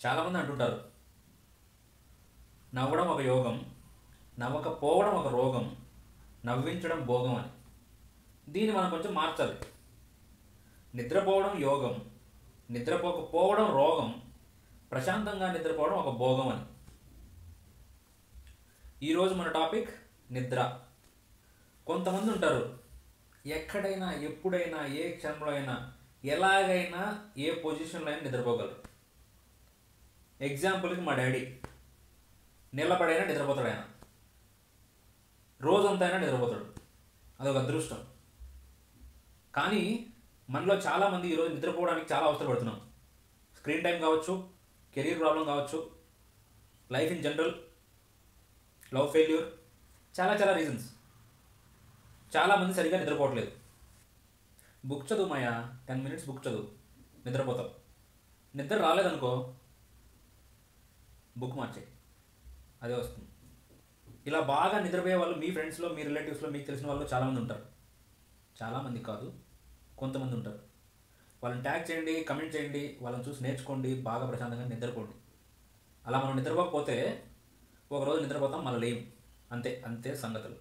చాలామంది అంటుంటారు, నవ్వడం ఒక యోగం, నవ్వకపోవడం ఒక రోగం, నవ్వించడం భోగం అని. దీన్ని మనం కొంచెం మార్చాలి. నిద్రపోవడం యోగం, నిద్రపోకపోవడం రోగం, ప్రశాంతంగా నిద్రపోవడం ఒక భోగం అని. ఈరోజు మన టాపిక్ నిద్ర. కొంతమంది ఉంటారు, ఎక్కడైనా ఎప్పుడైనా ఏ క్షణంలో అయినా ఎలాగైనా ఏ పొజిషన్లో అయినా నిద్రపోగలరు. ఎగ్జాంపుల్కి మా డాడీ నిలబడైనా నిద్రపోతాడు. ఆయన రోజంతా అయినా నిద్రపోతాడు. అదొక అదృష్టం. కానీ మనలో చాలామంది ఈరోజు నిద్రపోవడానికి చాలా అవసరపడుతున్నాం. స్క్రీన్ టైం కావచ్చు, కెరీర్ ప్రాబ్లం కావచ్చు, life in general, love failure, చాలా చాలా రీజన్స్. చాలామంది సరిగ్గా నిద్రపోవట్లేదు. బుక్ చదువు మాయా, 10 minutes బుక్ చదువు, నిద్రపోతావు. నిద్ర రాలేదనుకో, బుక్ మార్చేయి, అదే వస్తుంది. ఇలా బాగా నిద్రపోయే వాళ్ళు మీ ఫ్రెండ్స్లో, మీ రిలేటివ్స్లో, మీకు తెలిసిన వాళ్ళు చాలామంది ఉంటారు. చాలామంది కాదు, కొంతమంది ఉంటారు. వాళ్ళని ట్యాగ్ చేయండి, కమెంట్ చేయండి, వాళ్ళని చూసి నేర్చుకోండి, బాగా ప్రశాంతంగా నిద్రపోండి. అలా మనం నిద్రపోకపోతే ఒకరోజు నిద్రపోతాం, మళ్ళీ లేం. అంతే అంతే సంగతులు.